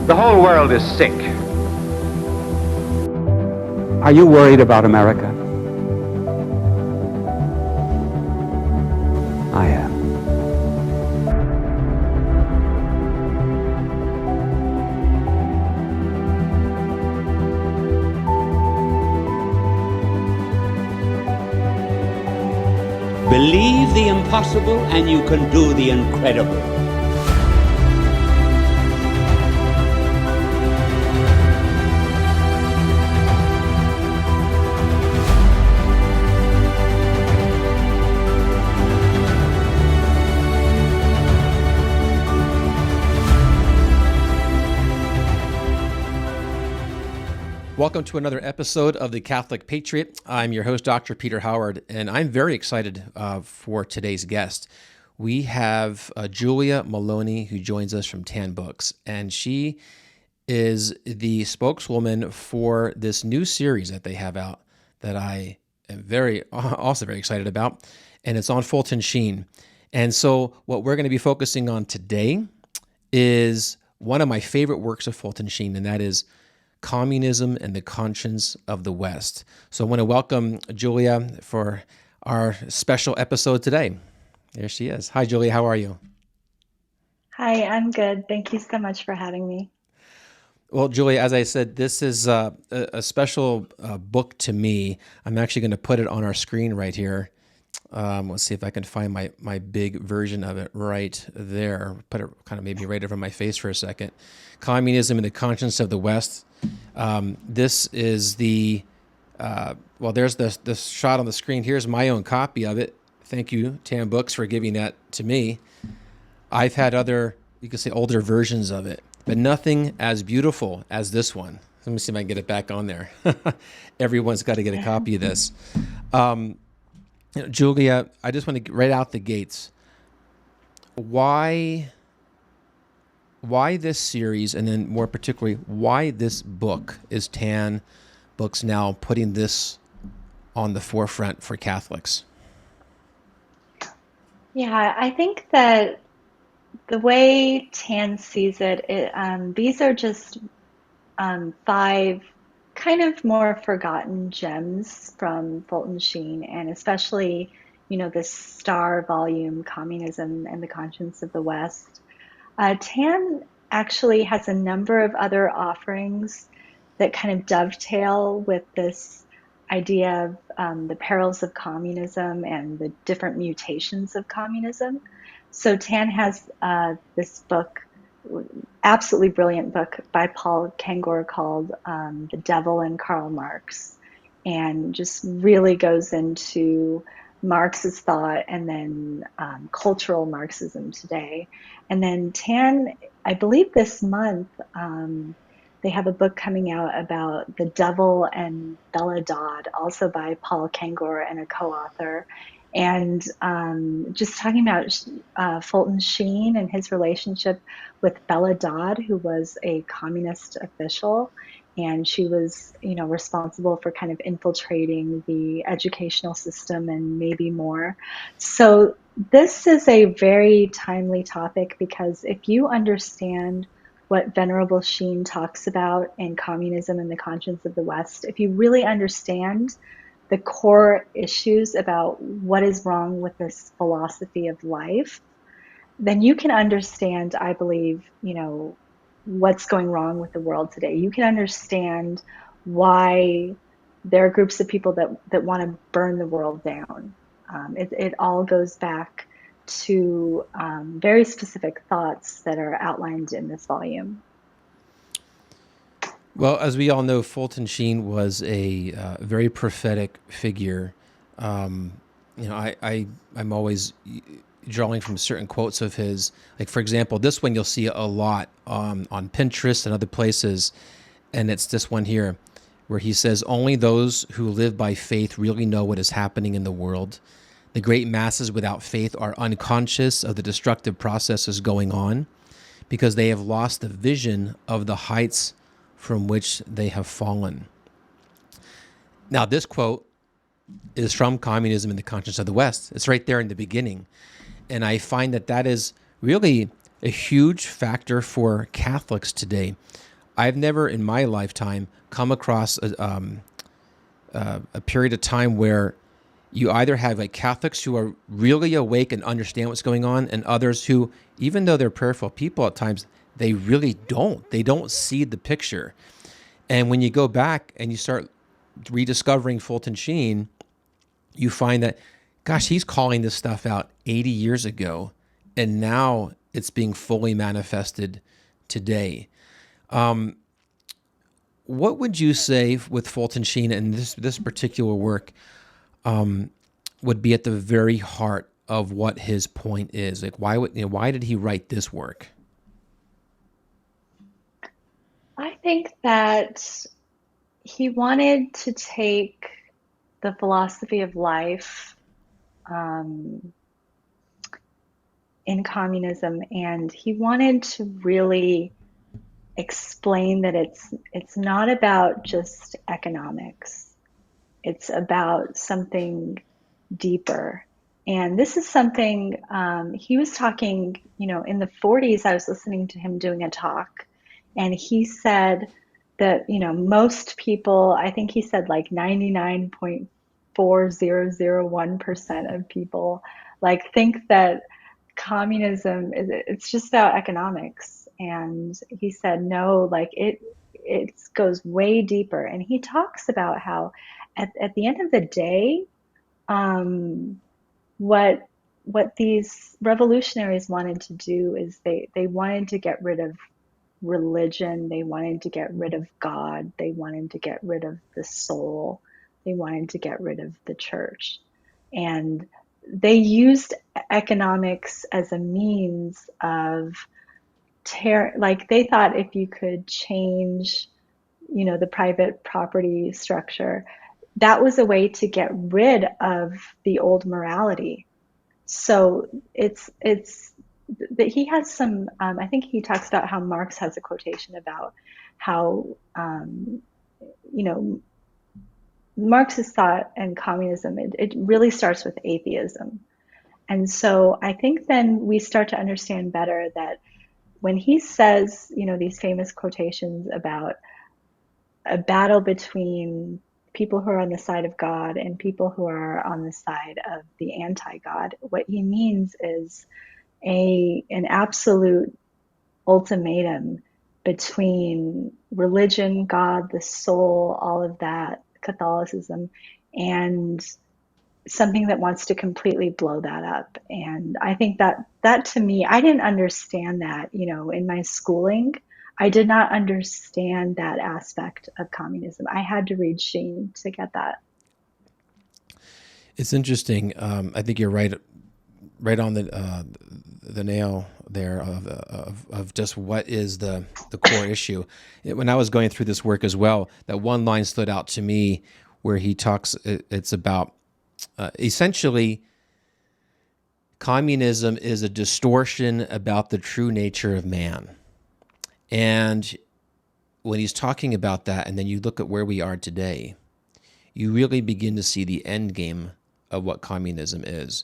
The whole world is sick. Are you worried about America? I am. Believe the impossible and you can do the incredible. Welcome to another episode of The Catholic Patriot. I'm your host, Dr. Peter Howard, and I'm very excited for today's guest. We have Julia Meloni, who joins us from Tan Books, and she is the spokeswoman for this new series that they have out that I am also very excited about, and it's on Fulton Sheen. And so what we're going to be focusing on today is one of my favorite works of Fulton Sheen, and that is Communism and the Conscience of the West. So I want to welcome Julia for our special episode today. There she is. Hi, Julia. How are you? Hi, I'm good. Thank you so much for having me. Well, Julia, as I said, this is a special book to me. I'm actually going to put it on our screen right here. Let's see if I can find my big version of it right there. Put it kind of maybe right over my face for a second. Communism and the Conscience of the West. This is the, there's the shot on the screen. Here's my own copy of it. Thank you, Tan Books, for giving that to me. I've had other, you could say, older versions of it, but nothing as beautiful as this one. Let me see if I can get it back on there. Everyone's got to get a copy of this. Julia, I just want to get right out the gates. Why this series, and then more particularly, why this book is Tan Books now putting this on the forefront for Catholics? Yeah, I think that the way Tan sees it, these are just 5 kind of more forgotten gems from Fulton Sheen, and especially, this star volume, Communism and the Conscience of the West. Tan actually has a number of other offerings that kind of dovetail with this idea of the perils of communism and the different mutations of communism. So Tan has this book, absolutely brilliant book by Paul Kengor called The Devil and Karl Marx, and just really goes into Marx's thought and then cultural Marxism today. And then Tan, I believe this month, they have a book coming out about The Devil and Bella Dodd, also by Paul Kengor and a co-author. And just talking about Fulton Sheen and his relationship with Bella Dodd, who was a communist official, and she was, responsible for kind of infiltrating the educational system and maybe more. So this is a very timely topic, because if you understand what Venerable Sheen talks about in Communism and the Conscience of the West, if you really understand the core issues about what is wrong with this philosophy of life, then you can understand, I believe, what's going wrong with the world today. You can understand why there are groups of people that want to burn the world down. It all goes back to very specific thoughts that are outlined in this volume. Well, as we all know, Fulton Sheen was a very prophetic figure. I'm always drawing from certain quotes of his. Like, for example, this one you'll see a lot on Pinterest and other places, and it's this one here, where he says, "Only those who live by faith really know what is happening in the world. The great masses without faith are unconscious of the destructive processes going on because they have lost the vision of the heights from which they have fallen." Now, this quote is from Communism and the Conscience of the West. It's right there in the beginning. And I find that is really a huge factor for Catholics today. I've never in my lifetime come across a period of time where you either have like Catholics who are really awake and understand what's going on, and others who, even though they're prayerful people at times, they really don't. They don't see the picture. And when you go back and you start rediscovering Fulton Sheen, you find that, gosh, he's calling this stuff out 80 years ago, and now it's being fully manifested today. What would you say with Fulton Sheen and this particular work would be at the very heart of what his point is? Like, why did he write this work? I think that he wanted to take the philosophy of life in communism, and he wanted to really explain that it's not about just economics. It's about something deeper. And this is something he was talking, in the 40s. I was listening to him doing a talk, and he said that, most people, I think he said like 99.4001% of people like think that communism it's just about economics. And he said no, like it goes way deeper. And he talks about how at the end of the day, um, what these revolutionaries wanted to do is they wanted to get rid of religion, they wanted to get rid of God, they wanted to get rid of the soul, they wanted to get rid of the church. And they used economics as a means of like they thought if you could change, the private property structure, that was a way to get rid of the old morality. So it's that he has some. I think he talks about how Marx has a quotation about how you know Marxist thought and communism. It really starts with atheism, and so I think then we start to understand better that when he says, these famous quotations about a battle between people who are on the side of God and people who are on the side of the anti-God, what he means is an absolute ultimatum between religion, God, the soul, all of that, Catholicism, and something that wants to completely blow that up. And I think that to me, I didn't understand that, in my schooling. I did not understand that aspect of communism. I had to read Sheen to get that. It's interesting. I think you're right on the nail there of just what is the core issue. When I was going through this work as well, that one line stood out to me where he talks. It's about essentially communism is a distortion about the true nature of man. And when he's talking about that, and then you look at where we are today, you really begin to see the end game of what communism is.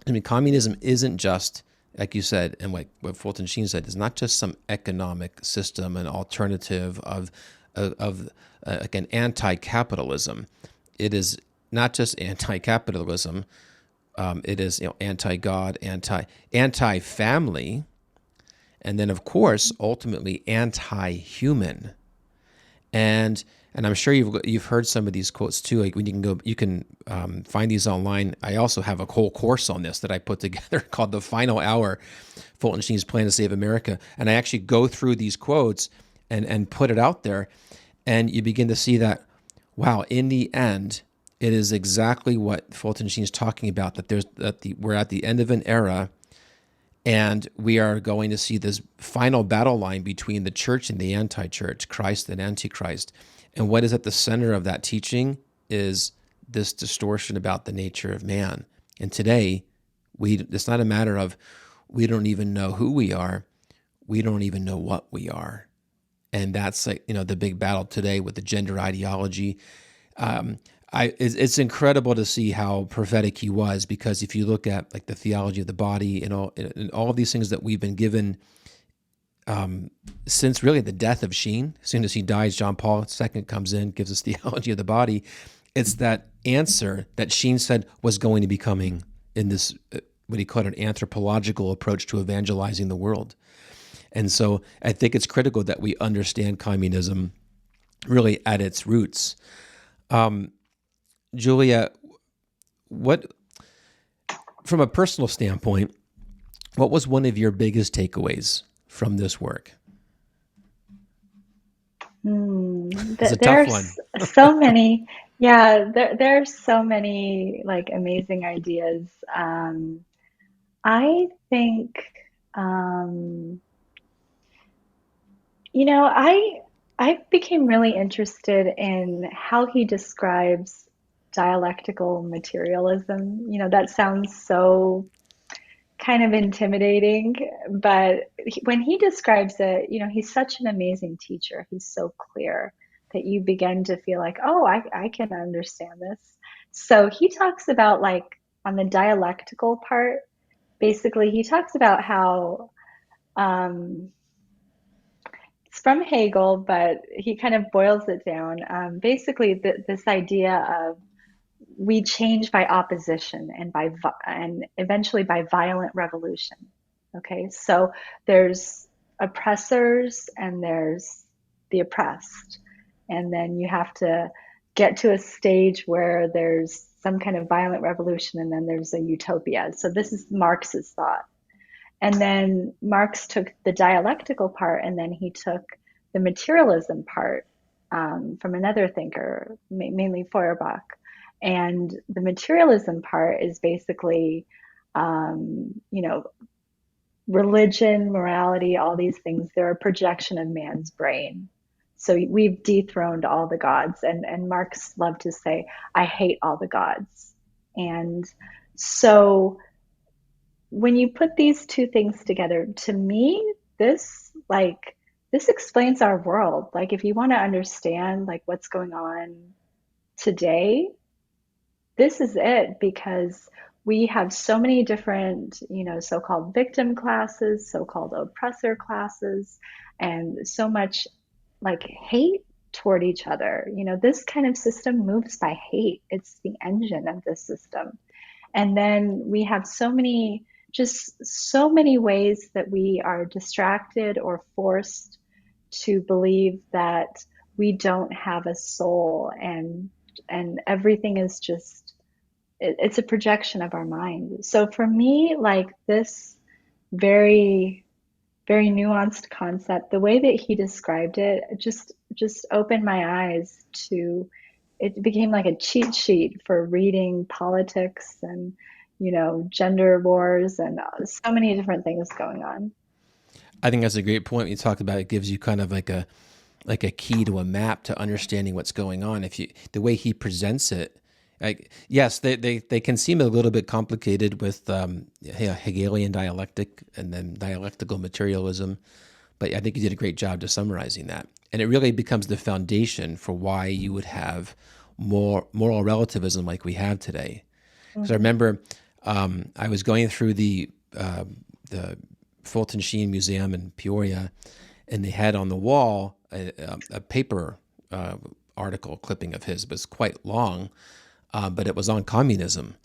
I mean, communism isn't just, like you said, and what Fulton Sheen said, is not just some economic system, an alternative of like an anti-capitalism. It is not just anti-capitalism. It is anti-God, anti-family, and then of course ultimately anti-human. And I'm sure you've heard some of these quotes too. Like when you can find these online. I also have a whole course on this that I put together called "The Final Hour: Fulton Sheen's Plan to Save America," and I actually go through these quotes and put it out there, and you begin to see that, wow, in the end, it is exactly what Fulton Sheen's talking about. We're at the end of an era. And we are going to see this final battle line between the church and the anti-church, Christ and Antichrist. And what is at the center of that teaching is this distortion about the nature of man. And today, it's not a matter of we don't even know who we are. We don't even know what we are. And that's like, the big battle today with the gender ideology. it's incredible to see how prophetic he was, because if you look at like the theology of the body and all of these things that we've been given since really the death of Sheen. As soon as he dies, John Paul II comes in, gives us theology of the body. It's that answer that Sheen said was going to be coming in this, what he called an anthropological approach to evangelizing the world. And so I think it's critical that we understand communism really at its roots. Julia, what, from a personal standpoint, what was one of your biggest takeaways from this work? It's a tough one. There's so many, yeah, there's so many like amazing ideas. I think, um, you know, I became really interested in how he describes dialectical materialism. That sounds so kind of intimidating, but when he describes it, he's such an amazing teacher. He's so clear that you begin to feel like, oh, I can understand this. So he talks about, like, on the dialectical part, basically, he talks about how um, it's from Hegel, but he kind of boils it down. Basically, this idea of we change by opposition and and eventually by violent revolution. Okay, so there's oppressors and there's the oppressed, and then you have to get to a stage where there's some kind of violent revolution, and then there's a utopia. So this is Marx's thought. And then Marx took the dialectical part, and then he took the materialism part from another thinker, mainly Feuerbach. And the materialism part is basically, religion, morality, all these things. They're a projection of man's brain. So we've dethroned all the gods. And Marx loved to say, I hate all the gods. And so when you put these two things together, to me, this explains our world. Like, if you want to understand like what's going on today, this is it, because we have so many different, so-called victim classes, so-called oppressor classes, and so much like hate toward each other. This kind of system moves by hate. It's the engine of this system. And then we have just so many ways that we are distracted or forced to believe that we don't have a soul, and everything is just, it's a projection of our mind. So for me, like, this very, very nuanced concept, the way that he described it, just opened my eyes to, it became like a cheat sheet for reading politics and, gender wars and so many different things going on. I think that's a great point. You talked about it gives you kind of like a key to a map to understanding what's going on. If you, the way he presents it, like, yes, they can seem a little bit complicated with Hegelian dialectic and then dialectical materialism, but I think you did a great job to summarizing that. And it really becomes the foundation for why you would have more moral relativism like we have today. Because I remember I was going through the Fulton Sheen Museum in Peoria, and they had on the wall a paper article clipping of his. It was quite long, but it was on communism.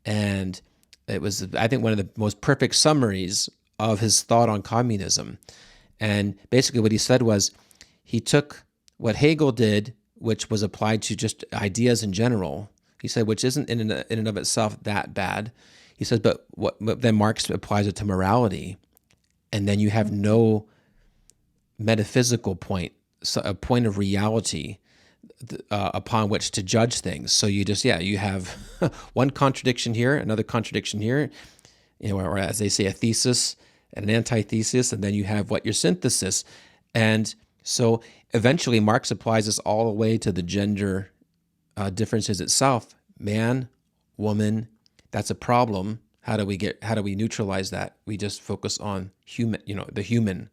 And it was, I think, one of the most perfect summaries of his thought on communism. And basically what he said was, he took what Hegel did, which was applied to just ideas in general. He said, which isn't in and of itself that bad. He says, but then Marx applies it to morality. And then you have no metaphysical point, so a point of reality upon which to judge things. So you just, you have one contradiction here, another contradiction here, or as they say, a thesis and an antithesis, and then you have your synthesis. And so eventually Marx applies this all the way to the gender differences itself. Man, woman, that's a problem. How do we neutralize that? We just focus on human, the human.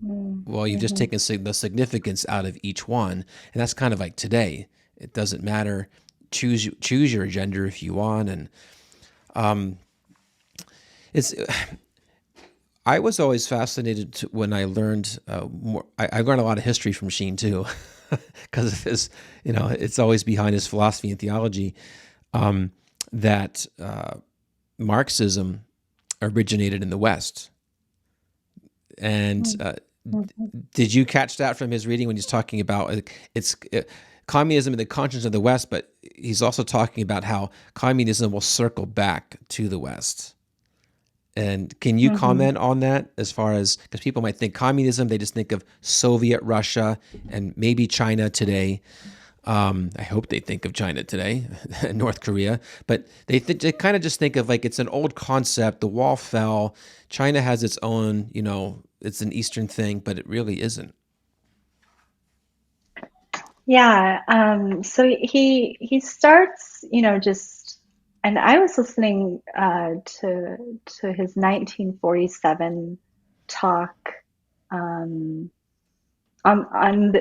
Well, you've just taken the significance out of each one, and that's kind of like today. It doesn't matter. Choose your gender if you want. And it's I was always fascinated when I learned more. I learned a lot of history from Sheen too, because of his, it's always behind his philosophy and theology, that Marxism originated in the West. And did you catch that from his reading when he's talking about communism in the conscience of the West, but he's also talking about how communism will circle back to the West. And can you comment on that, as far as, because people might think communism, they just think of Soviet Russia and maybe China today. I hope they think of China today, North Korea, but they kind of just think of like it's an old concept. The wall fell. China has its own, it's an Eastern thing, but it really isn't. Yeah. So he starts, just, and I was listening to his 1947 talk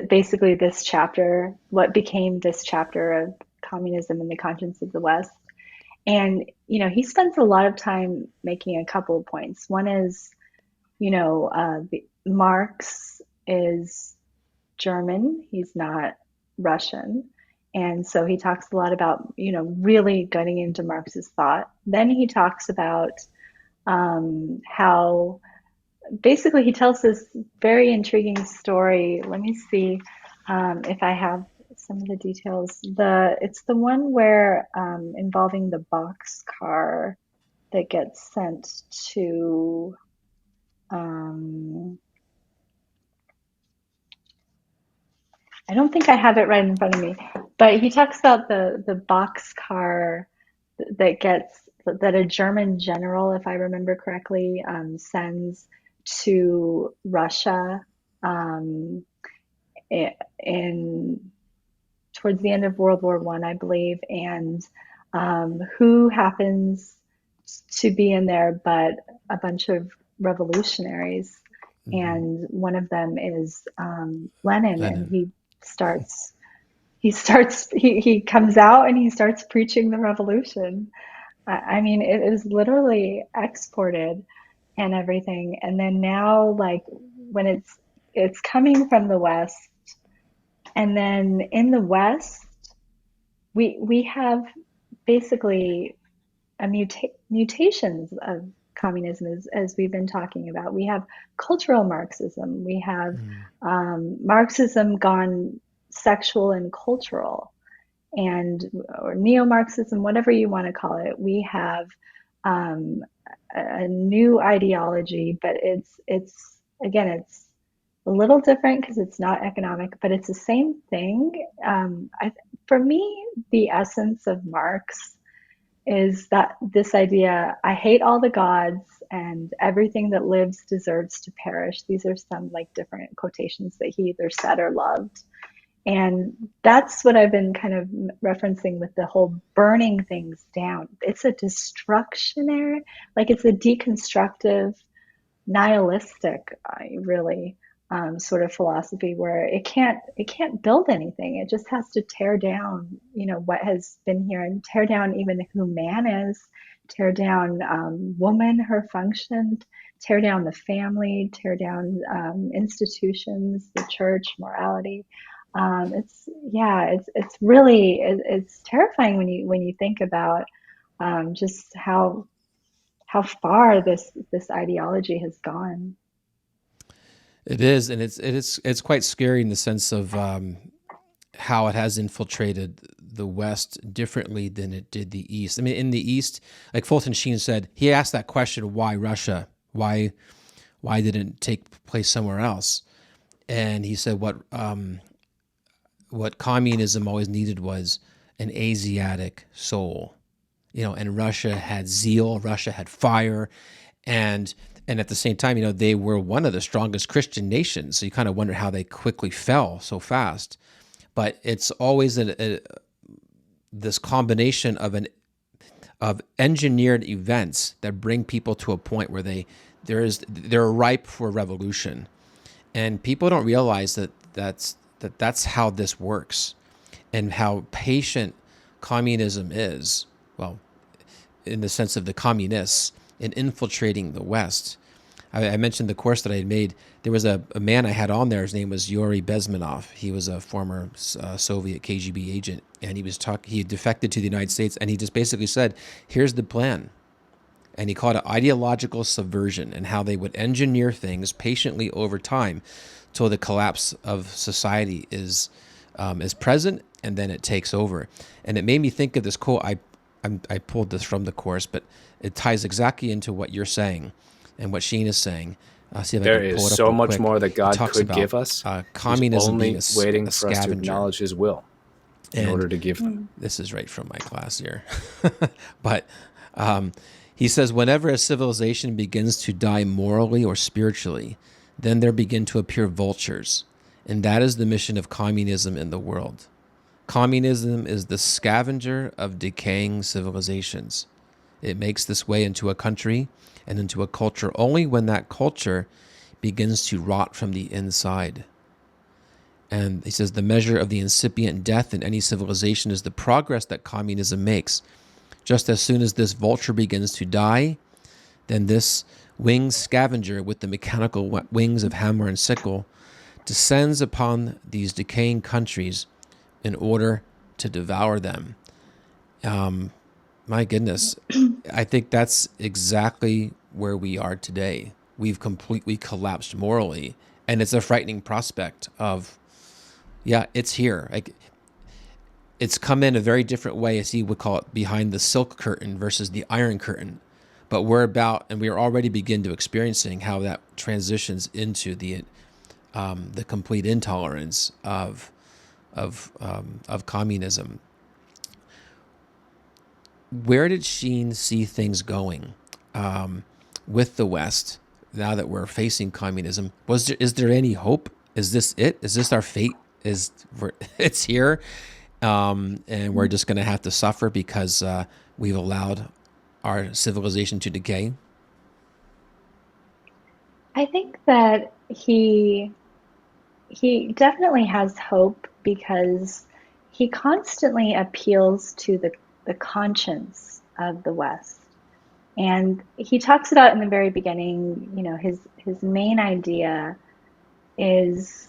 basically this chapter, what became this chapter of communism and the conscience of the West. And, he spends a lot of time making a couple of points. One is, Marx is German, he's not Russian. And so he talks a lot about, really getting into Marx's thought. Then he talks about how basically he tells this very intriguing story. Let me see if I have some of the details. It's the one where involving the boxcar that gets sent to I don't think I have it right in front of me, but he talks about the boxcar that a German general, if I remember correctly, sends to Russia um, in towards the end of World War I, I believe, and who happens to be in there but a bunch of revolutionaries, and one of them is Lenin, and Lenin. he comes out and he starts preaching the revolution. I mean, it is literally exported and everything. And then now, like when it's coming from the West, and then in the West, we have basically mutations of communism, as we've been talking about. We have cultural Marxism. We have Marxism gone sexual and cultural, and or neo-Marxism, whatever you want to call it. We have um, a new ideology, but it's again it's a little different because it's not economic, but it's the same thing. For me, the essence of Marx is that this idea, I hate all the gods and everything that lives deserves to perish. These are some like different quotations that he either said or loved. And that's what I've been kind of referencing with the whole burning things down. It's a destructionary, like it's a deconstructive, nihilistic, really sort of philosophy where it can't build anything. It just has to tear down, what has been here, and tear down even who man is, tear down woman, her function, tear down the family, tear down institutions, the church, morality. It's really it's terrifying when you think about just how far this ideology has gone. It is, and it's quite scary in the sense of how it has infiltrated the West differently than it did the East. I mean, in the East, like Fulton Sheen said, he asked that question, why Russia? Why didn't it take place somewhere else? And he said what communism always needed was an Asiatic soul. And Russia had zeal, Russia had fire, and at the same time, they were one of the strongest Christian nations. So you kind of wonder how they quickly fell so fast. But it's always this combination of engineered events that bring people to a point where they're ripe for revolution, and people don't realize that's how this works. and how patient communism is, well, in the sense of the communists, in infiltrating the West. I mentioned the course that I had made. There was a man I had on there. His name was Yuri Bezmenov. He was a former Soviet KGB agent, and he had defected to the United States, and he just basically said, here's the plan. And he called it ideological subversion, and how they would engineer things patiently over time till the collapse of society is present, and then it takes over. And it made me think of this quote. I pulled this from the course, but it ties exactly into what you're saying and what Sheen is saying. See if There I can pull is it up so real much quick. more that It God talks could about give us. communism only being a waiting a for us to scavenger. acknowledge His will in order to give them. This is right from my class here. But he says, whenever a civilization begins to die morally or spiritually, then there begin to appear vultures. And that is the mission of communism in the world. Communism is the scavenger of decaying civilizations. It makes this way into a country and into a culture only when that culture begins to rot from the inside. And he says the measure of the incipient death in any civilization is the progress that communism makes. Just as soon as this vulture begins to die, then this winged scavenger with the mechanical wings of hammer and sickle descends upon these decaying countries in order to devour them. My goodness, I think that's exactly where we are today. We've completely collapsed morally, and it's a frightening prospect of, yeah, it's here. Like, it's come in a very different way, as he would call it, behind the silk curtain versus the iron curtain. But we are already begin to experiencing how that transitions into the complete intolerance of communism. Where did Sheen see things going with the West now that we're facing communism? Is there any hope? Is this it? Is this our fate? It's here, and we're just going to have to suffer because we've allowed our civilization to decay? I think that he definitely has hope because he constantly appeals to the conscience of the West. And he talks about in the very beginning, his main idea is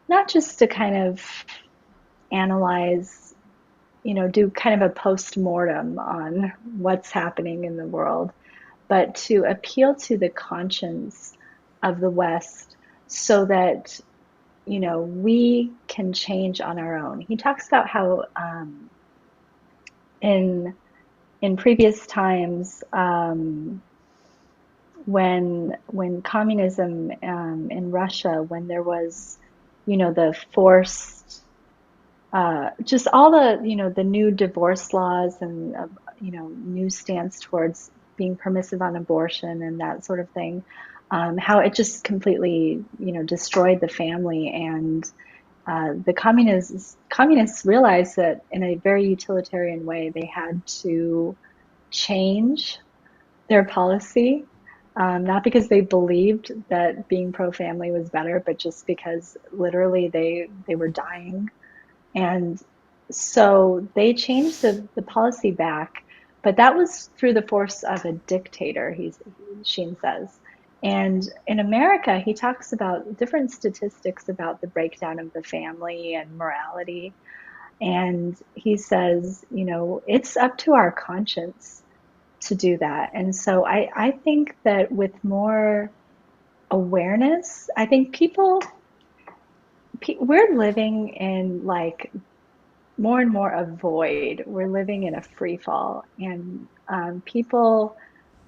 not just to kind of analyze, do kind of a post-mortem on what's happening in the world, but to appeal to the conscience of the West so that, we can change on our own. He talks about how in previous times, when communism in Russia, when there was, the forced, just all the, the new divorce laws and, new stance towards being permissive on abortion and that sort of thing, how it just completely, destroyed the family. And the communists realized that in a very utilitarian way, they had to change their policy, not because they believed that being pro-family was better, but just because literally they were dying. And so they changed the policy back, but that was through the force of a dictator, Sheen says. And in America, he talks about different statistics about the breakdown of the family and morality. And he says, it's up to our conscience to do that. And so I think that with more awareness, I think we're living in like more and more a void. We're living in a free fall. And people,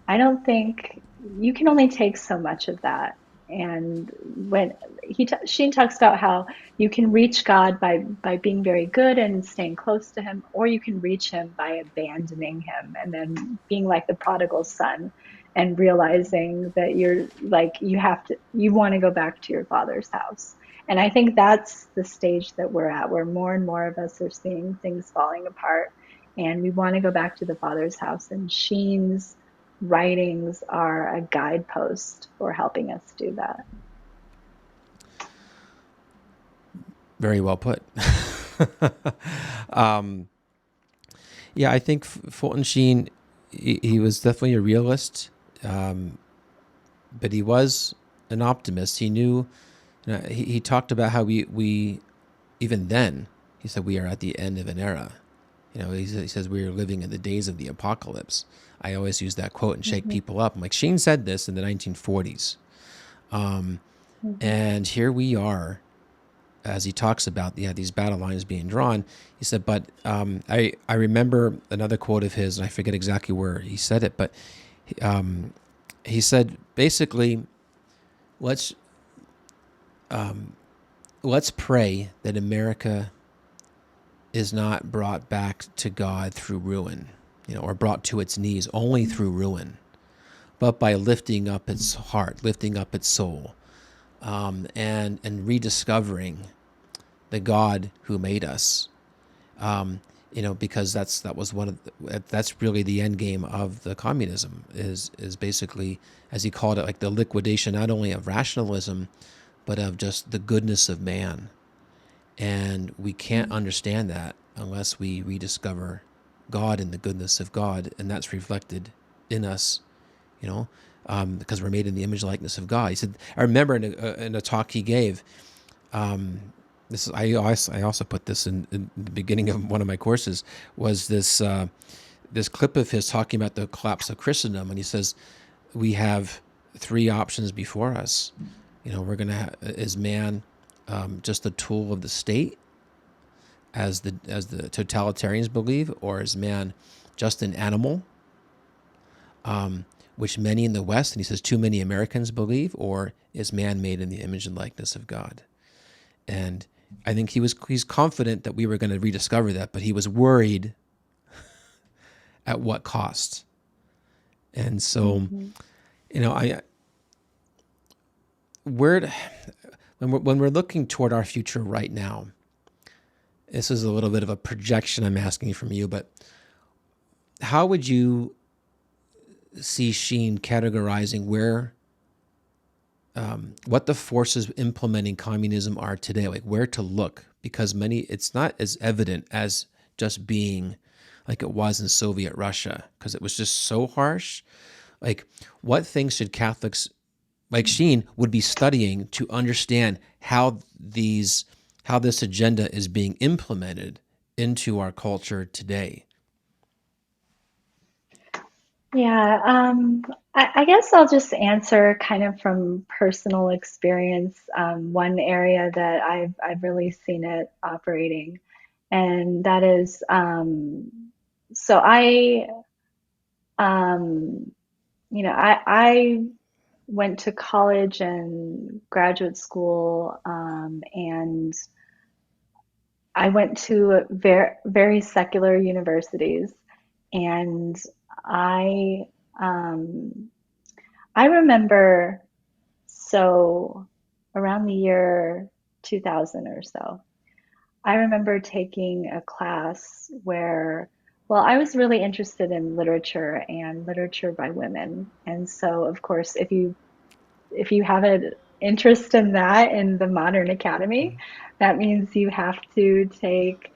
I don't think you can only take so much of that. And when Sheen talks about how you can reach God by being very good and staying close to Him, or you can reach Him by abandoning Him and then being like the prodigal son and realizing that you want to go back to your father's house. And I think that's the stage that we're at, where more and more of us are seeing things falling apart, and we want to go back to the father's house. And Sheen's writings are a guidepost for helping us do that. Very well put. um, yeah, I think Fulton Sheen, he was definitely a realist, um, but he was an optimist. He knew, he talked about how we, even then, he said, we are at the end of an era. He says we are living in the days of the apocalypse. I always use that quote and shake Mm-hmm. people up. I'm like, Sheen said this in the 1940s. Mm-hmm. And here we are, as he talks about these battle lines being drawn. He said, but I remember another quote of his, and I forget exactly where he said it, but he said, basically, let's pray that America is not brought back to God through ruin, or brought to its knees only through ruin, but by lifting up its heart, lifting up its soul, and rediscovering the God who made us. Because that's really the end game of the communism is basically, as he called it, like the liquidation not only of rationalism, but of just the goodness of man. And we can't understand that unless we rediscover God and the goodness of God, and that's reflected in us, because we're made in the image and likeness of God. He said, I remember in a talk he gave, this is I also put this in the beginning of one of my courses, was this clip of his talking about the collapse of Christendom, and he says we have three options before us. We're gonna is man just a tool of the state, as the totalitarians believe, or is man just an animal, which many in the West, and he says too many Americans believe, or is man made in the image and likeness of God? And I think he's confident that we were going to rediscover that, but he was worried at what cost. And so, Mm-hmm. I where when we're looking toward our future right now, this is a little bit of a projection I'm asking from you, but how would you see Sheen categorizing what the forces implementing communism are today, like where to look? Because it's not as evident as just being like it was in Soviet Russia, because it was just so harsh. Like, what things should Catholics like Sheen would be studying to understand how this agenda is being implemented into our culture today? Yeah, I guess I'll just answer kind of from personal experience. One area that I've really seen it operating, and that is, so um, I went to college and graduate school, and I went to very secular universities, and I um, I remember, so around the year 2000 or so, I remember taking a class where, well, I was really interested in literature and literature by women. And so, of course, if you have an interest in that in the modern academy, that means you have to take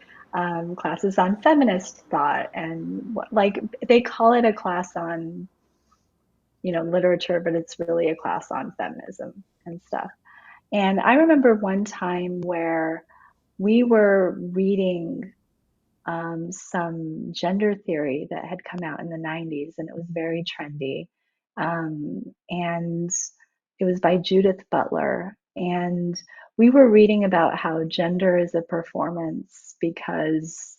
classes on feminist thought and like they call it a class on literature, but it's really a class on feminism and stuff. And I remember one time where we were reading some gender theory that had come out in the 90s, and it was very trendy. And it was by Judith Butler. And we were reading about how gender is a performance because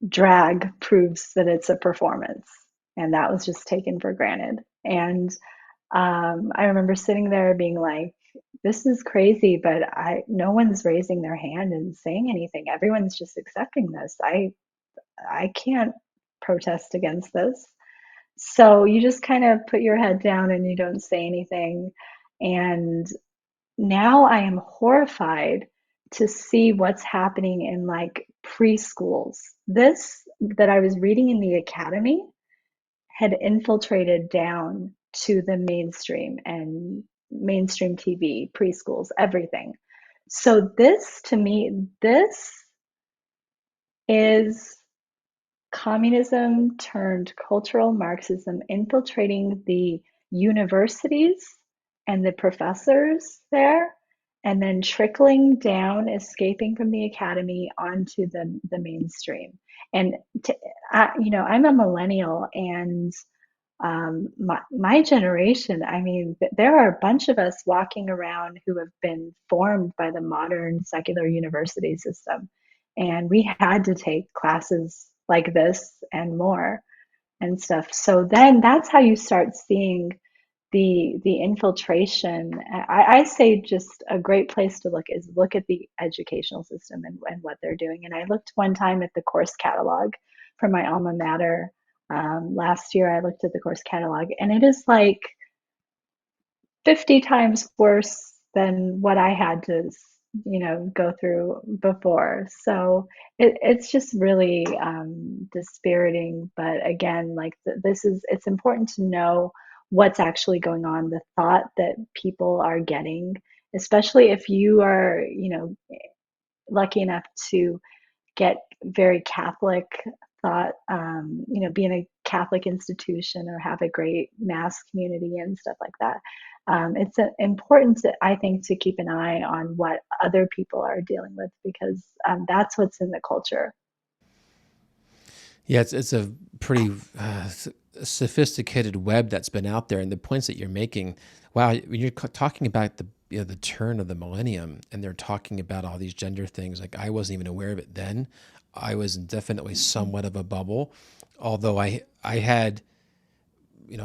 drag proves that it's a performance. And that was just taken for granted. And I remember sitting there being like, this is crazy, but no one's raising their hand and saying anything. Everyone's just accepting this. I can't protest against this. So you just kind of put your head down and you don't say anything. And now I am horrified to see what's happening in like preschools. This that I was reading in the academy had infiltrated down to the mainstream and mainstream TV, preschools, everything. So this, to me, this is communism turned cultural Marxism infiltrating the universities and the professors there, and then trickling down, escaping from the academy onto the mainstream. And I'm a millennial, and my generation, I mean, there are a bunch of us walking around who have been formed by the modern secular university system. And we had to take classes like this and more and stuff. So then that's how you start seeing the infiltration. I say just a great place to look is look at the educational system and what they're doing. And I looked one time at the course catalog for my alma mater. Last year, I looked at the course catalog, and it is like 50 times worse than what I had to, go through before. So it's just really dispiriting. But again, like it's important to know what's actually going on, the thought that people are getting, especially if you are, lucky enough to get very Catholic thought, be in a Catholic institution or have a great mass community and stuff like that. It's important, I think, to keep an eye on what other people are dealing with, because that's what's in the culture. Yeah, it's a pretty sophisticated web that's been out there, and the points that you're making. Wow, when you're talking about the turn of the millennium, and they're talking about all these gender things, like I wasn't even aware of it then. I was definitely somewhat of a bubble, although I had,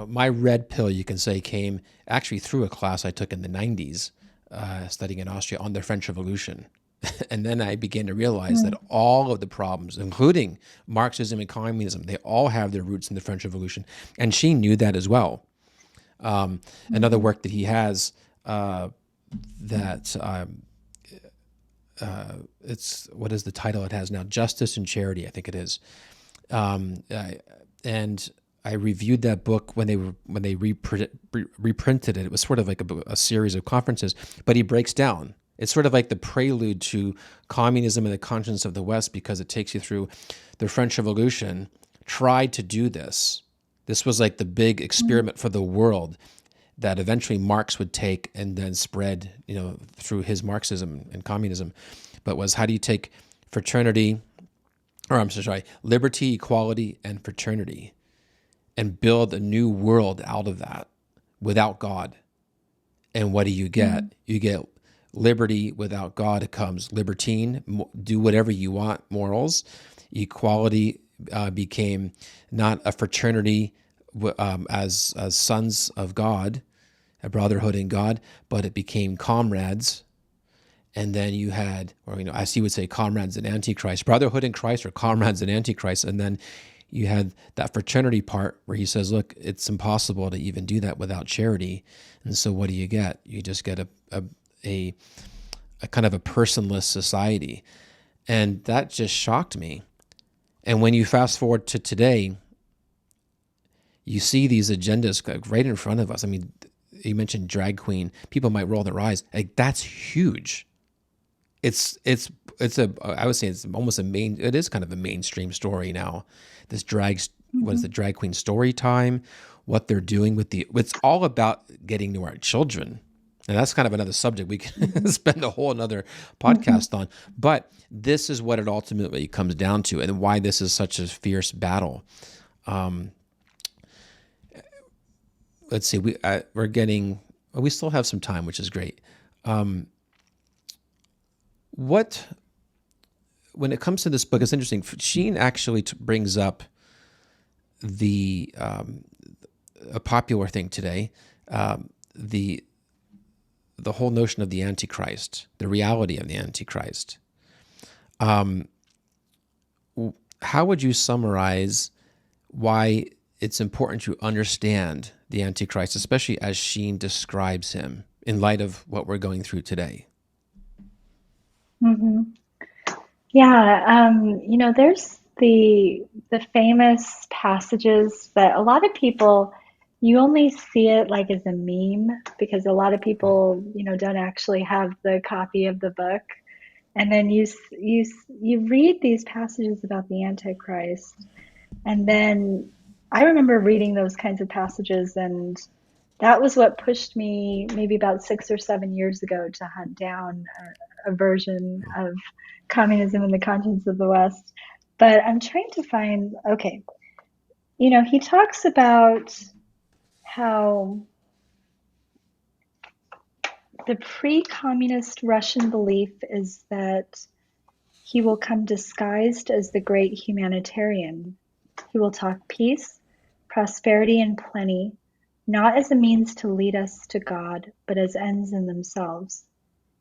my red pill, you can say, came actually through a class I took in the 90s, studying in Austria on the French Revolution. And then I began to realize that all of the problems, including Marxism and communism, they all have their roots in the French Revolution. And she knew that as well. Another work that he has that it's, what is the title it has now? Justice and Charity, I think it is. And I reviewed that book when they reprinted it. It was sort of like a series of conferences, but he breaks down. It's sort of like the prelude to communism and the conscience of the West, because it takes you through the French Revolution. Tried to do this. This was like the big experiment for the world that eventually Marx would take and then spread, through his Marxism and communism. But was, how do you take fraternity, or I'm sorry, liberty, equality, and fraternity, and build a new world out of that without God? And what do you get? You get liberty without God. It comes libertine, do whatever you want, morals. Equality became not a fraternity as sons of God, a brotherhood in God, but it became comrades. And then you had, or as he would say, comrades in Antichrist, brotherhood in Christ or comrades in Antichrist. And then you had that fraternity part where he says, look, it's impossible to even do that without charity. And so what do you get? You just get a kind of a personless society. And that just shocked me. And when you fast forward to today, you see these agendas right in front of us. I mean, you mentioned drag queen. People might roll their eyes. Like, that's huge. It's I would say it's almost it is kind of a mainstream story now. This what is the drag queen story time? What they're doing it's all about getting to our children. And that's kind of another subject we can spend a whole another podcast on. But this is what it ultimately comes down to, and why this is such a fierce battle. Let's see, we still have some time, which is great. When it comes to this book, it's interesting. Sheen actually brings up a popular thing today, the whole notion of the Antichrist, the reality of the Antichrist. How would you summarize why it's important to understand the Antichrist, especially as Sheen describes him, in light of what we're going through today? Yeah, there's the famous passages that a lot of people you only see it like as a meme because a lot of people, don't actually have the copy of the book. And then you read these passages about the Antichrist, and then I remember reading those kinds of passages, and that was what pushed me maybe about 6 or 7 years ago to hunt down a version of Communism and the Conscience of the West. But I'm trying to find, okay, he talks about how the pre-communist Russian belief is that he will come disguised as the great humanitarian. He will talk peace, prosperity, and plenty, not as a means to lead us to God, but as ends in themselves.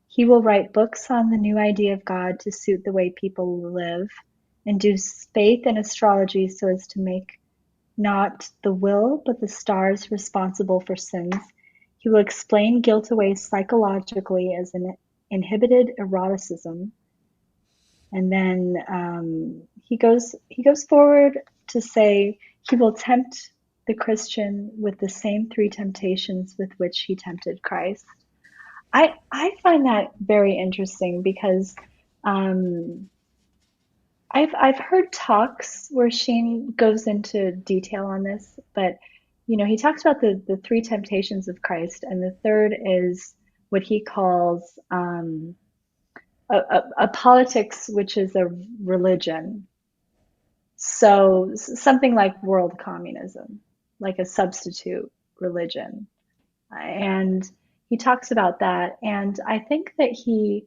He will write books on the new idea of God to suit the way people live, induce faith and astrology so as to make not the will, but the stars responsible for sins. He will explain guilt away psychologically as an inhibited eroticism. And then he goes forward to say he will tempt the Christian with the same three temptations with which he tempted Christ. I find that very interesting because um, I've heard talks where Sheen goes into detail on this, but he talks about the three temptations of Christ, and the third is what he calls a politics, which is a religion. So something like world communism, like a substitute religion. And he talks about that, and I think that he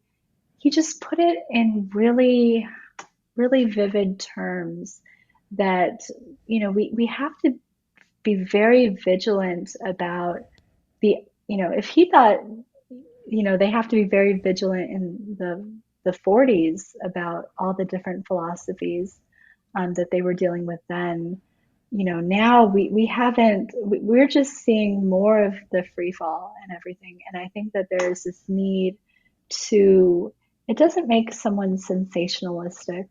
just put it in really really vivid terms that we have to be very vigilant about the if he thought they have to be very vigilant in the 40s about all the different philosophies that they were dealing with then. Now we haven't, we're just seeing more of the free fall and everything. And I think that there's this need to, it doesn't make someone sensationalistic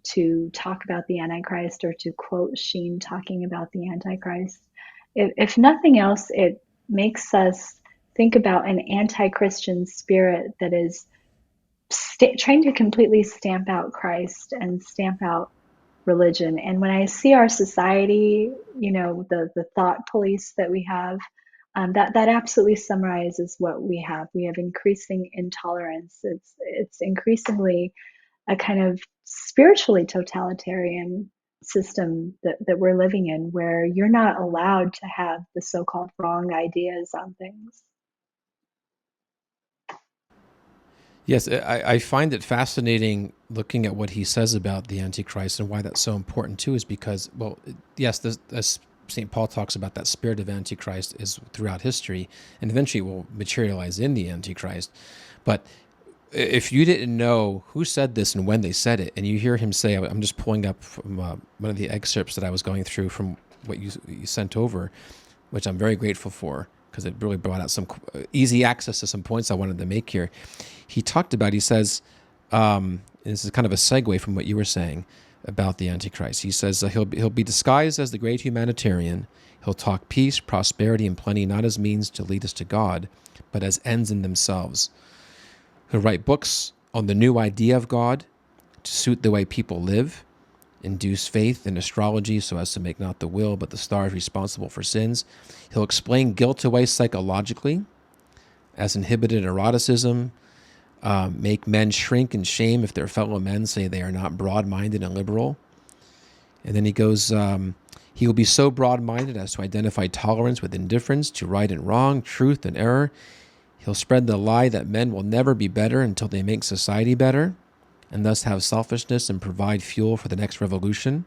to talk about the Antichrist or to quote Sheen talking about the Antichrist. If nothing else, it makes us think about an anti-Christian spirit that is trying to completely stamp out Christ and stamp out religion. And when I see our society, the thought police that we have, that absolutely summarizes what we have. We have increasing intolerance. It's increasingly a kind of spiritually totalitarian system that we're living in, where you're not allowed to have the so-called wrong ideas on things. Yes, I find it fascinating looking at what he says about the Antichrist, and why that's so important too is because, well, yes, as St. Paul talks about, that spirit of Antichrist is throughout history, and eventually will materialize in the Antichrist. But if you didn't know who said this and when they said it, and you hear him say, I'm just pulling up from one of the excerpts that I was going through from what you sent over, which I'm very grateful for, because it really brought out some easy access to some points I wanted to make here. He talked about, he says, and this is kind of a segue from what you were saying about the Antichrist. He says he'll be disguised as the great humanitarian. He'll talk peace, prosperity, and plenty, not as means to lead us to God, but as ends in themselves. He'll write books on the new idea of God to suit the way people live, induce faith in astrology so as to make not the will, but the stars responsible for sins. He'll explain guilt away psychologically as inhibited eroticism, make men shrink in shame if their fellow men say they are not broad-minded and liberal. And then he goes, he will be so broad-minded as to identify tolerance with indifference to right and wrong, truth and error. He'll spread the lie that men will never be better until they make society better, and thus have selfishness and provide fuel for the next revolution.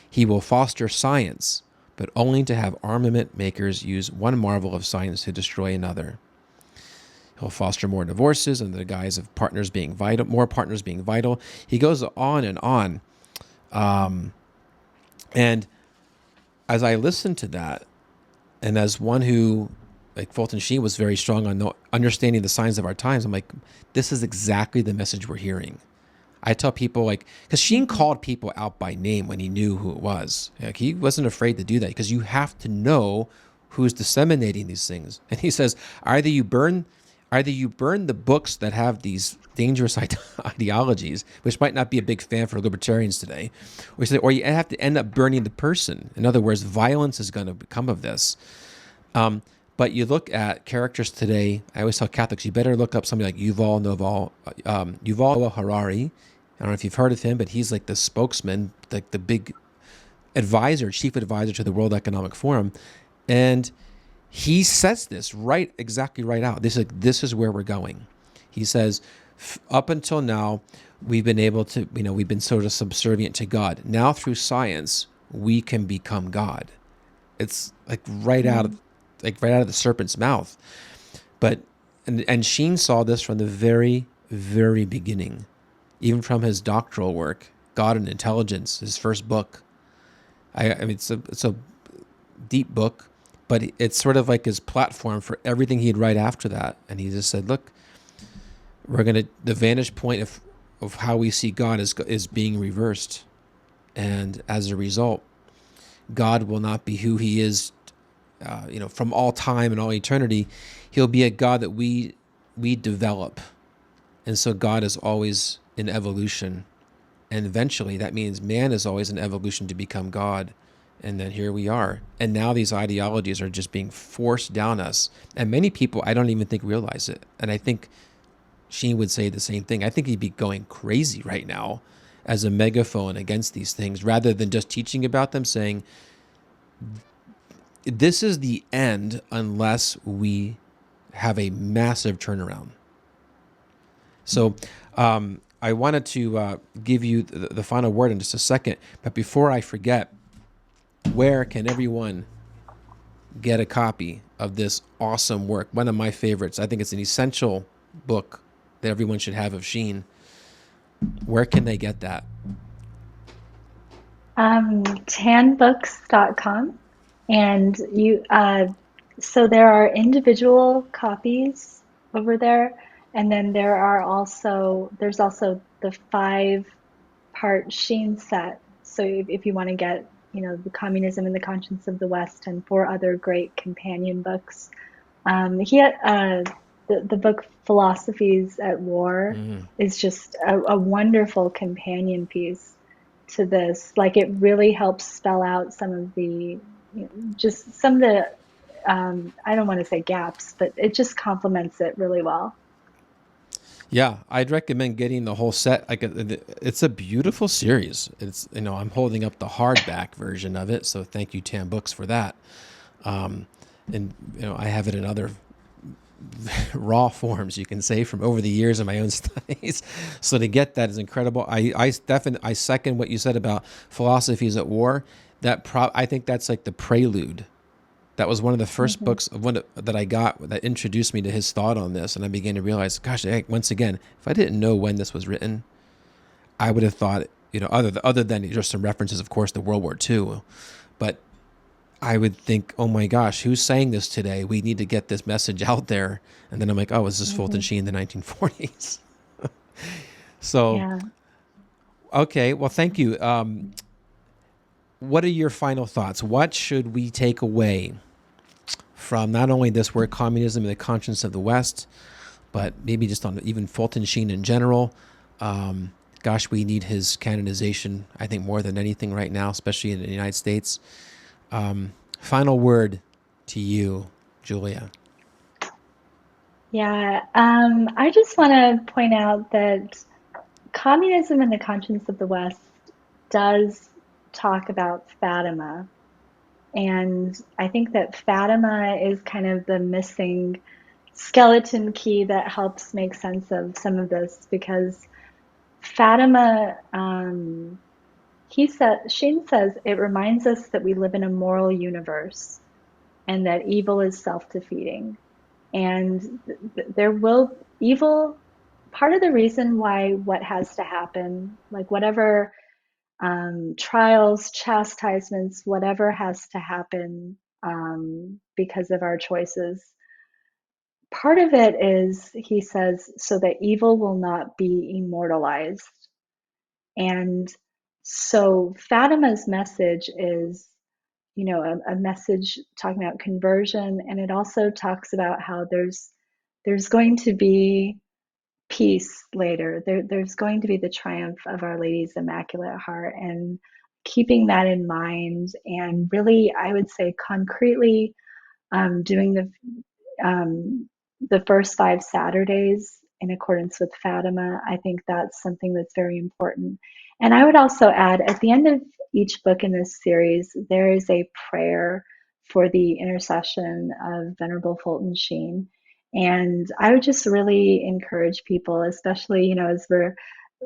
He will foster science, but only to have armament makers use one marvel of science to destroy another. He'll foster more divorces under the guise of partners being vital, more partners being vital. He goes on and on. And as I listened to that, and as one who, like Fulton Sheen, was very strong on understanding the signs of our times, I'm like, this is exactly the message we're hearing. I tell people, like, because Sheen called people out by name when he knew who it was. Like, he wasn't afraid to do that, because you have to know who's disseminating these things. And he says, either you burn the books that have these dangerous ideologies, which might not be a big fan for libertarians today, or you have to end up burning the person. In other words, violence is going to come of this. But you look at characters today. I always tell Catholics, you better look up somebody like Yuval Noah Harari. I don't know if you've heard of him, but he's like the spokesman, like the big chief advisor to the World Economic Forum. And he sets this exactly right out. This is where we're going. He says, up until now, we've been able to, we've been sort of subservient to God. Now through science, we can become God. It's like right out of the serpent's mouth. But and Sheen saw this from the very, very beginning, even from his doctoral work, God and Intelligence, his first book. I mean, it's a deep book, but it's sort of like his platform for everything he'd write after that. And he just said, look, the vantage point of how we see God is being reversed. And as a result, God will not be who he is, from all time and all eternity. He'll be a God that we develop. And so God is always in evolution. And eventually that means man is always in evolution to become God. And then here we are. And now these ideologies are just being forced down us. And many people, I don't even think, realize it. And I think Sheen would say the same thing. I think he'd be going crazy right now as a megaphone against these things, rather than just teaching about them, saying, this is the end unless we have a massive turnaround. So I wanted to give you the final word in just a second. But before I forget, where can everyone get a copy of this awesome work? One of my favorites. I think it's an essential book that everyone should have of Sheen. Where can they get that? Tanbooks.com. And so there are individual copies over there, and then there's also the 5-part Sheen set. So if you want to get, the Communism and the Conscience of the West and 4 other great companion books. He had the book Philosophies at War is just a wonderful companion piece to this. Like, it really helps spell out some of the, just some of the, I don't want to say gaps, but it just complements it really well. Yeah, I'd recommend getting the whole set. It's a beautiful series. It's, I'm holding up the hardback version of it, so thank you, Tam Books, for that. And I have it in other raw forms, you can say, from over the years of my own studies. So to get that is incredible. I second what you said about Philosophies at War. I think that's like the prelude. That was one of the first books that I got that introduced me to his thought on this, and I began to realize, gosh, once again, if I didn't know when this was written, I would have thought, other than just some references, of course, to World War II, but I would think, oh my gosh, who's saying this today? We need to get this message out there. And then I'm like, oh, is this Fulton Sheen in the 1940s? So, yeah. Okay, well, thank you. What are your final thoughts? What should we take away from not only this work, Communism and the Conscience of the West, but maybe just on even Fulton Sheen in general? Gosh, we need his canonization, I think, more than anything right now, especially in the United States. Final word to you, Julia. Yeah, I just want to point out that Communism and the Conscience of the West does talk about Fatima. And I think that Fatima is kind of the missing skeleton key that helps make sense of some of this, because Fatima, Sheen says, it reminds us that we live in a moral universe and that evil is self-defeating. And part of the reason why what has to happen, like whatever trials, chastisements, whatever has to happen because of our choices, part of it is, he says, so that evil will not be immortalized. And so Fatima's message is a message talking about conversion, and it also talks about how there's going to be peace later. There's going to be the triumph of Our Lady's Immaculate Heart, and keeping that in mind, and really, I would say concretely, doing the first 5 Saturdays in accordance with Fatima. I think that's something that's very important. And I would also add, at the end of each book in this series, there is a prayer for the intercession of Venerable Fulton Sheen. And I would just really encourage people, especially, as we're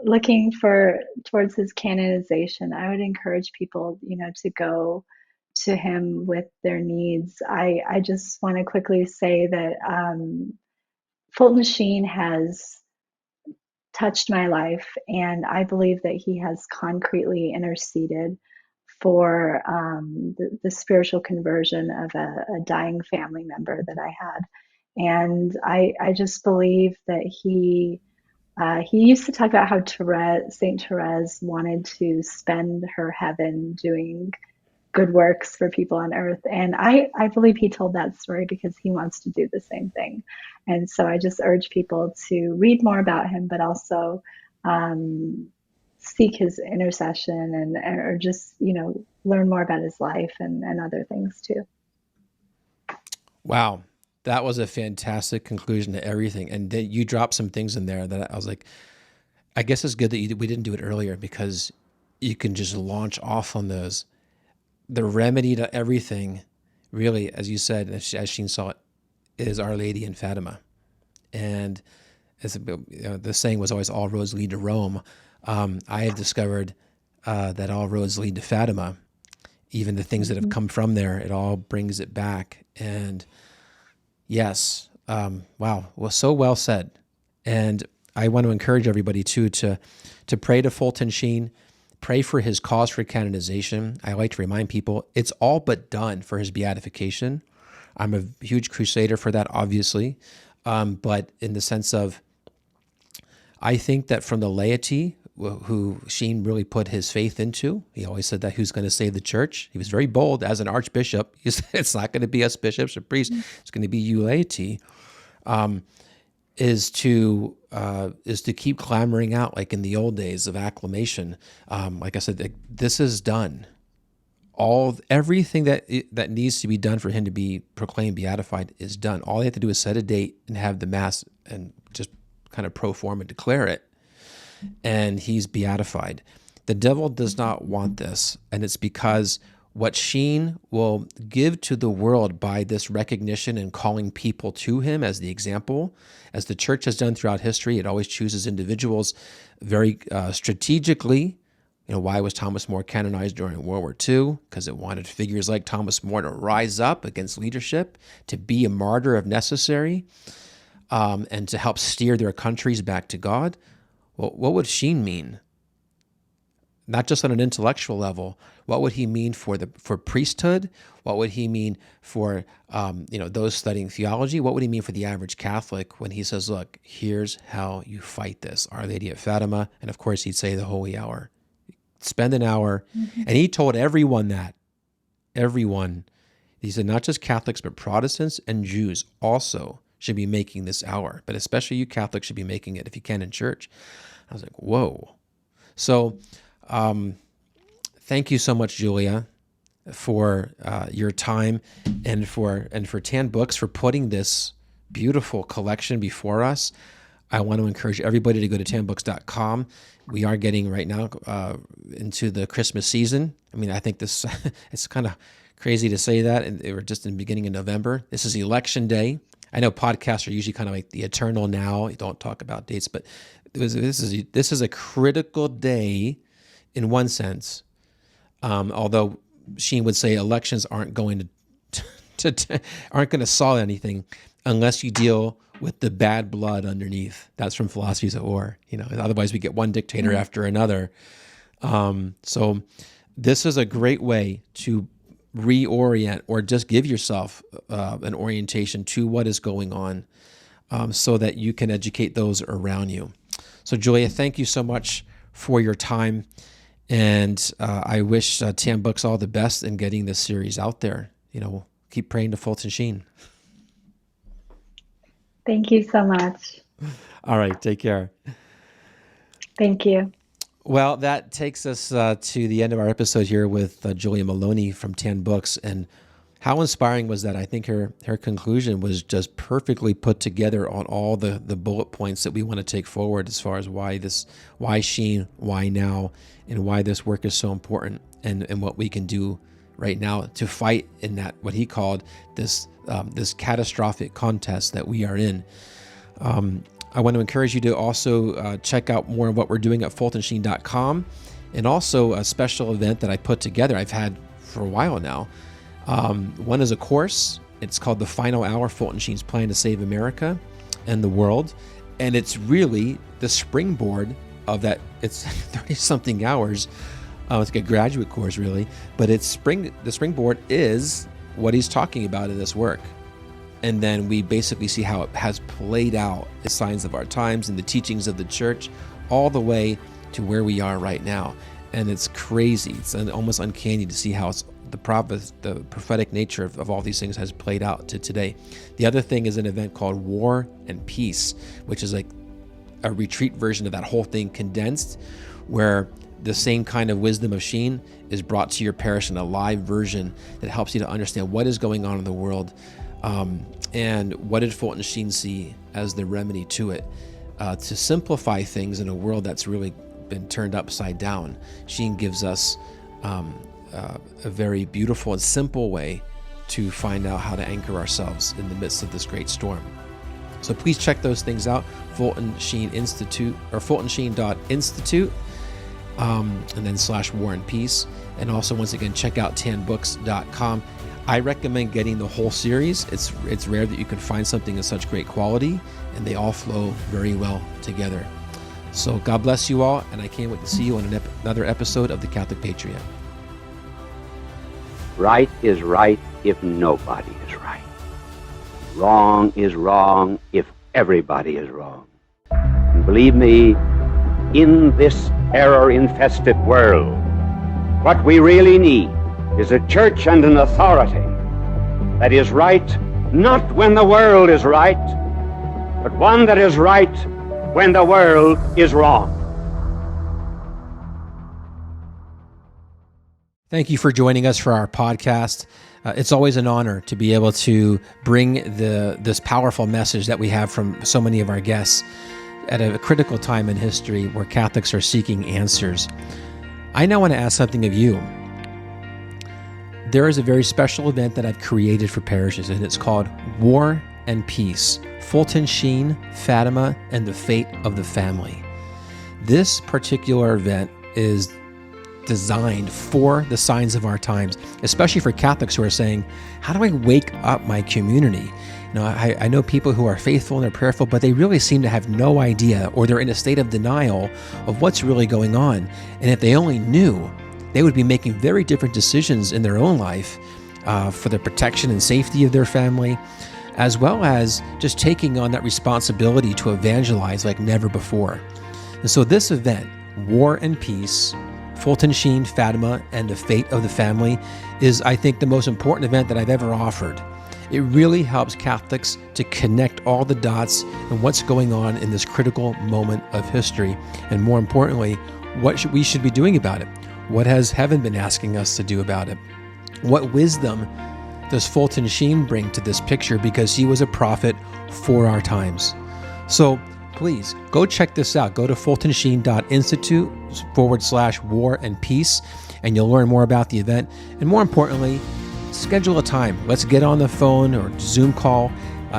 looking towards his canonization, I would encourage people, to go to him with their needs. I just want to quickly say that Fulton Sheen has touched my life, and I believe that he has concretely interceded for the spiritual conversion of a dying family member that I had. And I just believe that he used to talk about how Saint Therese wanted to spend her heaven doing good works for people on earth. And I believe he told that story because he wants to do the same thing. And so I just urge people to read more about him, but also seek his intercession or just, learn more about his life and other things too. Wow. That was a fantastic conclusion to everything. And you dropped some things in there that I was like, I guess it's good that we didn't do it earlier, because you can just launch off on those. The remedy to everything, really, as you said, as Sheen saw it, is Our Lady and Fatima. And as the saying was always, all roads lead to Rome. I have discovered that all roads lead to Fatima. Even the things that have come from there, it all brings it back. And yes, wow, well, so well said. And I want to encourage everybody too to pray to Fulton Sheen, pray for his cause for canonization. I like to remind people it's all but done for his beatification. I'm a huge crusader for that, obviously, but in the sense of, I think that from the laity, who Sheen really put his faith into, he always said that who's going to save the church. He was very bold as an archbishop. He said, it's not going to be us bishops or priests, it's going to be you laity. Is to keep clamoring out like in the old days of acclamation. Like I said, this is done. Everything that needs to be done for him to be proclaimed beatified is done. All they have to do is set a date and have the mass and just kind of pro forma declare it, and he's beatified. The devil does not want this, and it's because what Sheen will give to the world by this recognition and calling people to him as the example, as the church has done throughout history. It always chooses individuals very strategically. Why was Thomas More canonized during World War II? Because it wanted figures like Thomas More to rise up against leadership, to be a martyr if necessary, and to help steer their countries back to God. Well, what would Sheen mean? Not just on an intellectual level. What would he mean for priesthood? What would he mean for those studying theology? What would he mean for the average Catholic when he says, "Look, here's how you fight this"? Our Lady at Fatima, and of course he'd say the Holy Hour. Spend an hour, and he told everyone that. Everyone, he said, not just Catholics but Protestants and Jews also should be making this hour, but especially you Catholics should be making it if you can in church. I was like, whoa. So. Thank you so much, Julia, for your time and for Tan Books for putting this beautiful collection before us. I want to encourage everybody to go to tanbooks.com. We are getting right now into the Christmas season. I mean, I think this it's kind of crazy to say that, and we're just in the beginning of November. This is election day. I know podcasts are usually kind of like the eternal now. You don't talk about dates, but this is a critical day. In one sense, although Sheen would say elections aren't going to solve anything unless you deal with the bad blood underneath. That's from Philosophies of War. Otherwise we get one dictator after another. So this is a great way to reorient or just give yourself an orientation to what is going on, so that you can educate those around you. So Julia, thank you so much for your time. And I wish Tan Books all the best in getting this series out there. Keep praying to Fulton Sheen. Thank you so much. All right, take care. Thank you. Well, that takes us to the end of our episode here with Julia Meloni from Tan Books. And how inspiring was that? I think her conclusion was just perfectly put together on all the bullet points that we want to take forward as far as why Sheen, why now, and why this work is so important, and what we can do right now to fight in that, what he called this catastrophic contest that we are in. I want to encourage you to also check out more of what we're doing at FultonSheen.com, and also a special event that I put together I've had for a while now. One is a course. It's called The Final Hour, Fulton Sheen's Plan to Save America and the World. And it's really the springboard of that. It's 30-something hours. It's like a graduate course, really. But the springboard is what he's talking about in this work. And then we basically see how it has played out, the signs of our times and the teachings of the church, all the way to where we are right now. And it's crazy. It's almost uncanny to see how the prophetic nature of all these things has played out to today. The other thing is an event called War and Peace, which is like a retreat version of that whole thing condensed, where the same kind of wisdom of Sheen is brought to your parish in a live version that helps you to understand what is going on in the world. And what did Fulton Sheen see as the remedy to it? To simplify things in a world that's really been turned upside down. Sheen gives us a very beautiful and simple way to find out how to anchor ourselves in the midst of this great storm. So please check those things out, Fulton Sheen Institute or FultonSheen.institute, and then /War and Peace. And also, once again, check out tanbooks.com. I recommend getting the whole series. It's rare that you can find something of such great quality, and they all flow very well together. So God bless you all, and I can't wait to see you on another episode of The Catholic Patriot. Right is right if nobody is right. Wrong is wrong if everybody is wrong. And believe me, in this error-infested world, what we really need is a church and an authority that is right not when the world is right, but one that is right when the world is wrong. Thank you for joining us for our podcast. It's always an honor to be able to bring this powerful message that we have from so many of our guests at a critical time in history where Catholics are seeking answers. I now want to ask something of you. There is a very special event that I've created for parishes, and it's called War and Peace, Fulton Sheen, Fatima, and the Fate of the Family. This particular event is designed for the signs of our times, especially for Catholics who are saying, how do I wake up my community? I know people who are faithful and they're prayerful, but they really seem to have no idea, or they're in a state of denial of what's really going on. And if they only knew, they would be making very different decisions in their own life for the protection and safety of their family, as well as just taking on that responsibility to evangelize like never before. And so this event, War and Peace, Fulton Sheen, Fatima, and the Fate of the Family, is, I think, the most important event that I've ever offered. It really helps Catholics to connect all the dots and what's going on in this critical moment of history, and more importantly, what we should be doing about it. What has heaven been asking us to do about it? What wisdom does Fulton Sheen bring to this picture, because he was a prophet for our times? So please go check this out. Go to FultonSheen.institute /War and Peace, and you'll learn more about the event. And more importantly, schedule a time. Let's get on the phone or Zoom call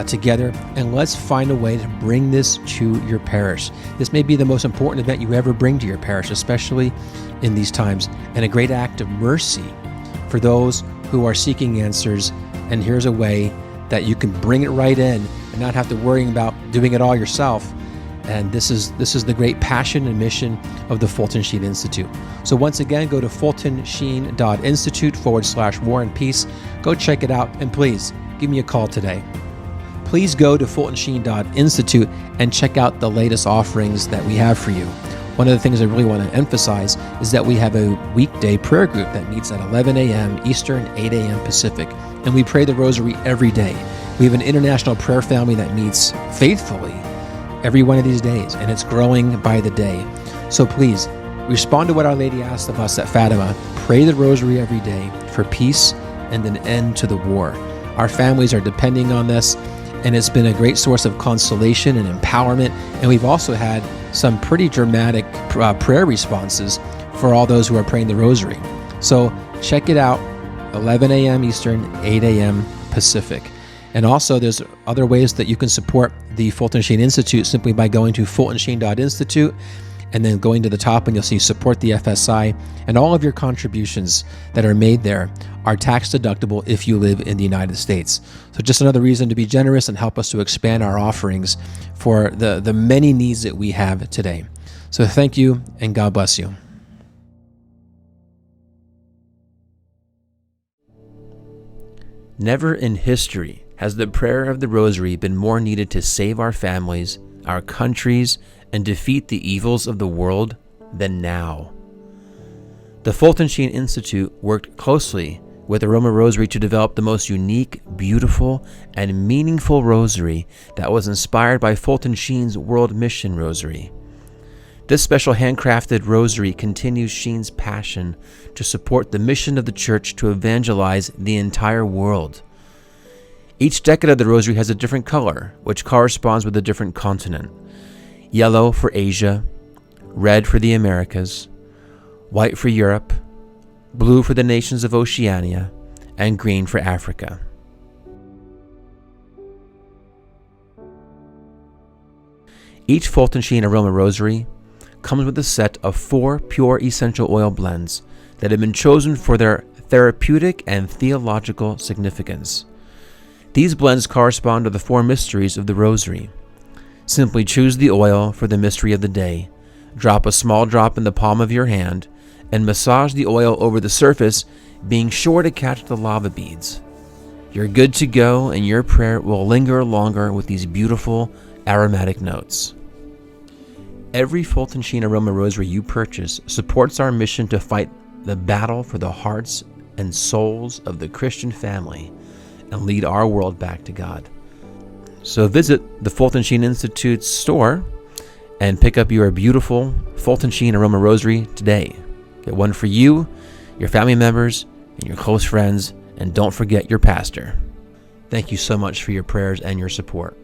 together, and let's find a way to bring this to your parish. This may be the most important event you ever bring to your parish, especially in these times, and a great act of mercy for those who are seeking answers. And here's a way that you can bring it right in and not have to worry about doing it all yourself. And this is the great passion and mission of the Fulton Sheen Institute. So once again, go to FultonSheen.institute /War and Peace. Go check it out, and please give me a call today. Please go to FultonSheen.institute and check out the latest offerings that we have for you. one of the things I really want to emphasize is that we have a weekday prayer group that meets at 11 a.m. Eastern, 8 a.m. Pacific, and we pray the rosary every day. We have an international prayer family that meets faithfully every one of these days, and it's growing by the day. So please, respond to what Our Lady asked of us at Fatima. Pray the rosary every day for peace and an end to the war. Our families are depending on this, and it's been a great source of consolation and empowerment, and we've also had some pretty dramatic prayer responses for all those who are praying the rosary. So check it out, 11 a.m. Eastern, 8 a.m. Pacific. And also there's other ways that you can support the Fulton Sheen Institute simply by going to fultonsheen.institute and then going to the top and you'll see support the FSI, and all of your contributions that are made there are tax deductible if you live in the United States. So just another reason to be generous and help us to expand our offerings for the many needs that we have today. So thank you and God bless you. Never in history has the prayer of the Rosary been more needed to save our families, our countries, and defeat the evils of the world than now. The Fulton Sheen Institute worked closely with the Roma Rosary to develop the most unique, beautiful, and meaningful rosary that was inspired by Fulton Sheen's World Mission Rosary. This special handcrafted rosary continues Sheen's passion to support the mission of the Church to evangelize the entire world. Each decade of the rosary has a different color, which corresponds with a different continent. Yellow for Asia, red for the Americas, white for Europe, blue for the nations of Oceania, and green for Africa. Each Fulton Sheen Aroma Rosary comes with a set of 4 pure essential oil blends that have been chosen for their therapeutic and theological significance. These blends correspond to the 4 mysteries of the Rosary. Simply choose the oil for the mystery of the day, drop a small drop in the palm of your hand, and massage the oil over the surface, being sure to catch the lava beads. You're good to go, and your prayer will linger longer with these beautiful aromatic notes. Every Fulton Sheen Aroma Rosary you purchase supports our mission to fight the battle for the hearts and souls of the Christian family and lead our world back to God. So visit the Fulton Sheen Institute's store and pick up your beautiful Fulton Sheen Aroma Rosary today. Get one for you, your family members, and your close friends, and don't forget your pastor. Thank you so much for your prayers and your support.